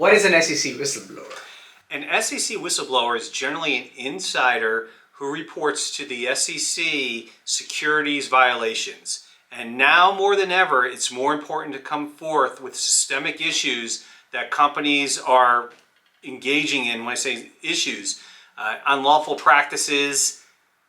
What is an SEC whistleblower? An SEC whistleblower is generally an insider who reports to the SEC securities violations. And now more than ever, it's more important to come forth with systemic issues that companies are engaging in. When I say issues, unlawful practices,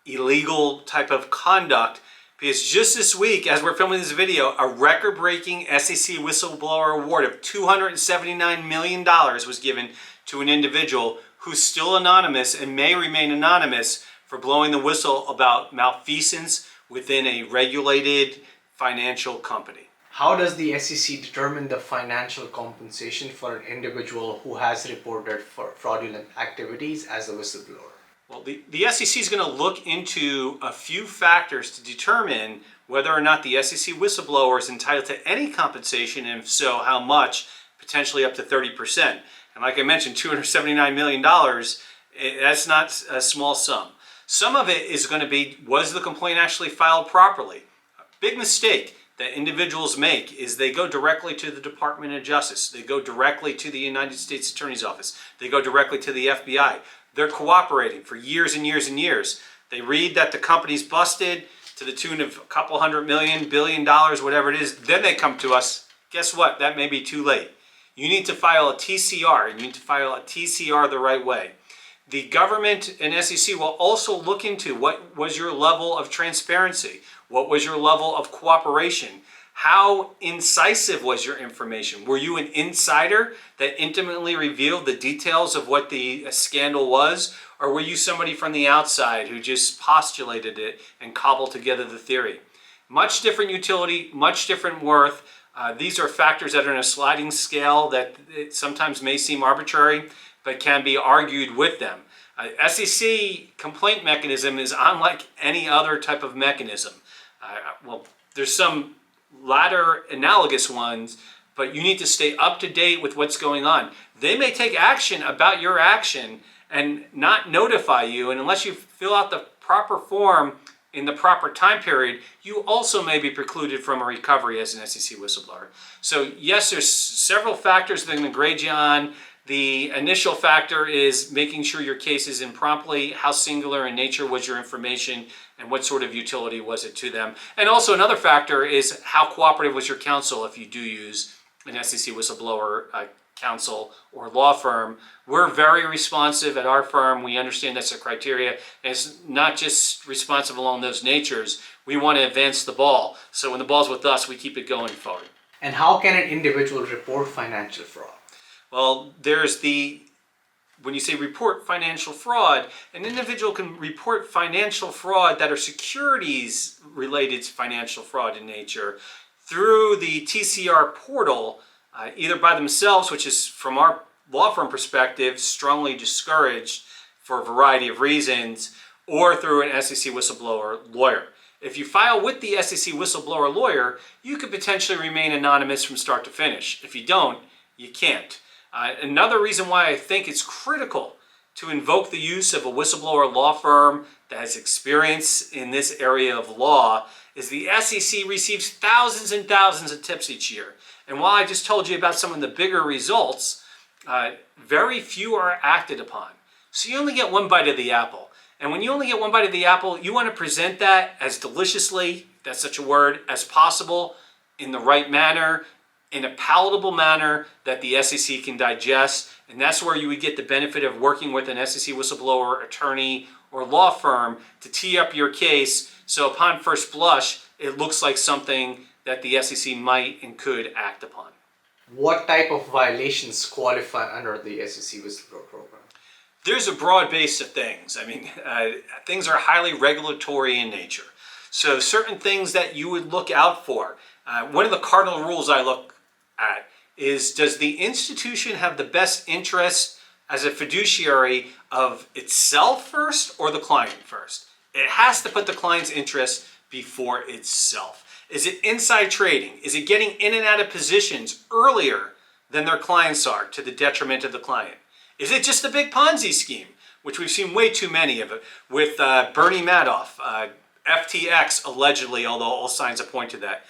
illegal type of conduct. Because just this week, as we're filming this video, a record-breaking SEC whistleblower award of $279 million was given to an individual who's still anonymous and may remain anonymous for blowing the whistle about malfeasance within a regulated financial company. How does the SEC determine the financial compensation for an individual who has reported for fraudulent activities as a whistleblower? Well, the SEC is going to look into a few factors to determine whether or not the SEC whistleblower is entitled to any compensation, and if so, how much, potentially up to 30%. And like I mentioned, $279 million, that's not a small sum. Some of it is going to be, was the complaint actually filed properly? A big mistake that individuals make is they go directly to the Department of Justice. They go directly to the United States Attorney's Office. They go directly to the FBI. They're cooperating for years and years and years. They read that the company's busted to the tune of a couple $100 million, $1 billion, whatever it is. Then they come to us. Guess what? That may be too late. You need to file a TCR. You need to file a TCR the right way. The government and SEC will also look into what was your level of transparency, what was your level of cooperation, how incisive was your information. Were you an insider that intimately revealed the details of what the scandal was, or were you somebody from the outside who just postulated it and cobbled together the theory? Much different utility, much different worth. These are factors that are in a sliding scale that it sometimes may seem arbitrary, but can be argued with them. SEC complaint mechanism is unlike any other type of mechanism. Well, there's some latter analogous ones, but you need to stay up to date with what's going on. They may take action about your action and not notify you, and unless you fill out the proper form in the proper time period, you also may be precluded from a recovery as an SEC whistleblower. So yes, there's several factors that are going to grade you on. The initial factor is making sure your case is in promptly, how singular in nature was your information, and what sort of utility was it to them. And also another factor is how cooperative was your counsel if you do use an SEC whistleblower counsel or law firm. We're very responsive at our firm. We understand that's a criteria. And it's not just responsive along those natures. We want to advance the ball. So when the ball's with us, we keep it going forward. And how can an individual report financial fraud? Well, when you say report financial fraud, an individual can report financial fraud that are securities related to financial fraud in nature through the TCR portal, either by themselves, which is from our law firm perspective strongly discouraged for a variety of reasons, or through an SEC whistleblower lawyer. If you file with the SEC whistleblower lawyer, you could potentially remain anonymous from start to finish. If you don't, you can't. Another reason why I think it's critical to invoke the use of a whistleblower law firm that has experience in this area of law is the SEC receives thousands and thousands of tips each year. And while I just told you about some of the bigger results, very few are acted upon. So you only get one bite of the apple. And when you only get one bite of the apple, you want to present that as deliciously, if that's such a word, as possible, in the right manner, in a palatable manner that the SEC can digest. And that's where you would get the benefit of working with an SEC whistleblower attorney or law firm to tee up your case so upon first blush, it looks like something that the SEC might and could act upon. What type of violations qualify under the SEC whistleblower program? There's a broad base of things. I mean, things are highly regulatory in nature. So certain things that you would look out for. One of the cardinal rules I look at is, does the institution have the best interest as a fiduciary of itself first or the client first? It has to put the client's interest before itself. Is it inside trading? Is it getting in and out of positions earlier than their clients are to the detriment of the client? Is it just a big Ponzi scheme, which we've seen way too many of it with Bernie Madoff, FTX allegedly, although all signs point to that.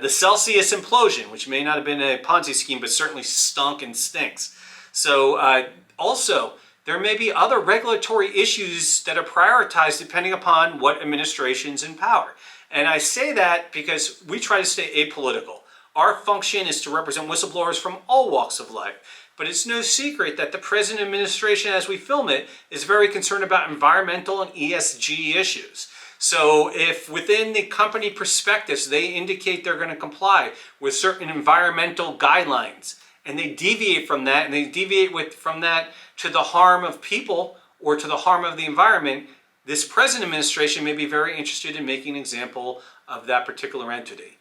The Celsius implosion, which may not have been a Ponzi scheme, but certainly stunk and stinks. So also, there may be other regulatory issues that are prioritized depending upon what administration's in power. And I say that because we try to stay apolitical. Our function is to represent whistleblowers from all walks of life. But it's no secret that the present administration, as we film it, is very concerned about environmental and ESG issues. So if within the company prospectus they indicate they're going to comply with certain environmental guidelines, and they deviate from that, and they deviate from that to the harm of people or to the harm of the environment, this present administration may be very interested in making an example of that particular entity.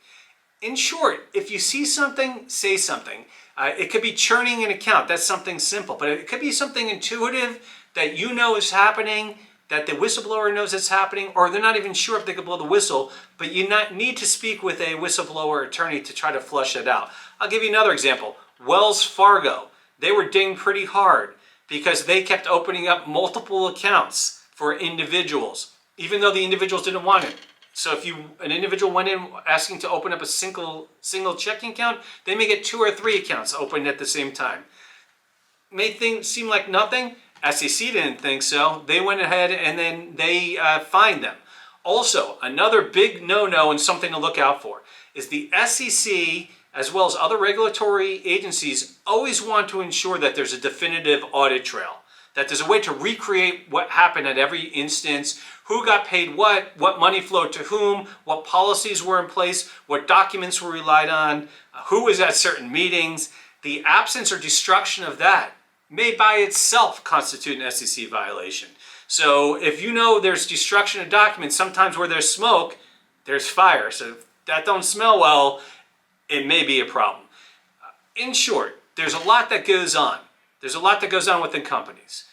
In short, if you see something, say something. It could be churning an account. That's something simple. But it could be something intuitive that you know is happening, that the whistleblower knows it's happening, or they're not even sure if they could blow the whistle, but you need to speak with a whistleblower attorney to try to flush it out. I'll give you another example. Wells Fargo. They were dinged pretty hard because they kept opening up multiple accounts for individuals, even though the individuals didn't want it. So if an individual went in asking to open up a single checking account, they may get 2 or 3 accounts opened at the same time. May seem like nothing. SEC didn't think so. They went ahead and then they fined them. Also, another big no-no and something to look out for is the SEC, as well as other regulatory agencies, always want to ensure that there's a definitive audit trail, that there's a way to recreate what happened at every instance, who got paid what money flowed to whom, what policies were in place, what documents were relied on, who was at certain meetings. The absence or destruction of that may by itself constitute an SEC violation. So if you know there's destruction of documents, sometimes where there's smoke, there's fire. So if that don't smell well, it may be a problem. In short, there's a lot that goes on. There's a lot that goes on within companies.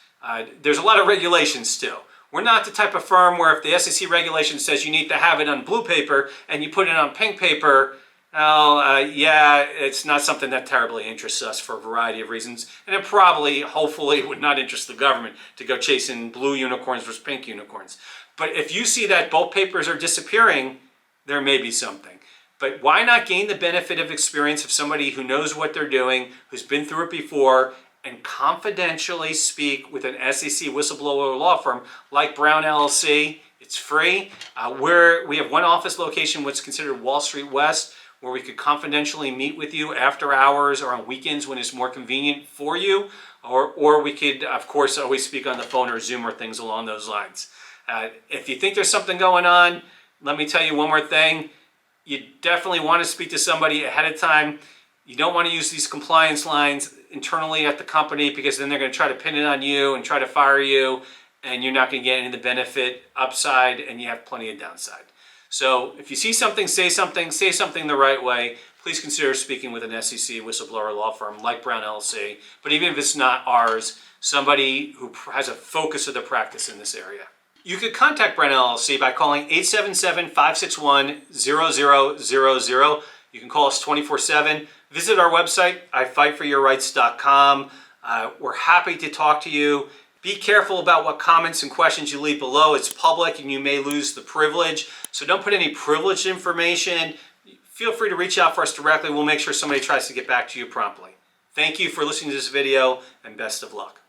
There's a lot of regulations too. We're not the type of firm where if the SEC regulation says you need to have it on blue paper and you put it on pink paper, it's not something that terribly interests us for a variety of reasons. And it probably, hopefully, would not interest the government to go chasing blue unicorns versus pink unicorns. But if you see that both papers are disappearing, there may be something. But why not gain the benefit of experience of somebody who knows what they're doing, who's been through it before, and confidentially speak with an SEC whistleblower law firm like Brown LLC. It's free. We have one office location, what's considered Wall Street West, where we could confidentially meet with you after hours or on weekends when it's more convenient for you. Or we could, of course, always speak on the phone or Zoom or things along those lines. If you think there's something going on, let me tell you one more thing. You definitely want to speak to somebody ahead of time. You don't want to use these compliance lines internally at the company because then they're going to try to pin it on you and try to fire you, and you're not going to get any of the benefit upside, and you have plenty of downside. So if you see something, say something the right way. Please consider speaking with an SEC whistleblower law firm like Brown LLC, but even if it's not ours, somebody who has a focus of the practice in this area. You could contact Brown LLC by calling 877-561-0000. You can call us 24/7. Visit our website, ifightforyourrights.com. We're happy to talk to you. Be careful about what comments and questions you leave below. It's public and you may lose the privilege. So don't put any privileged information. Feel free to reach out for us directly. We'll make sure somebody tries to get back to you promptly. Thank you for listening to this video and best of luck.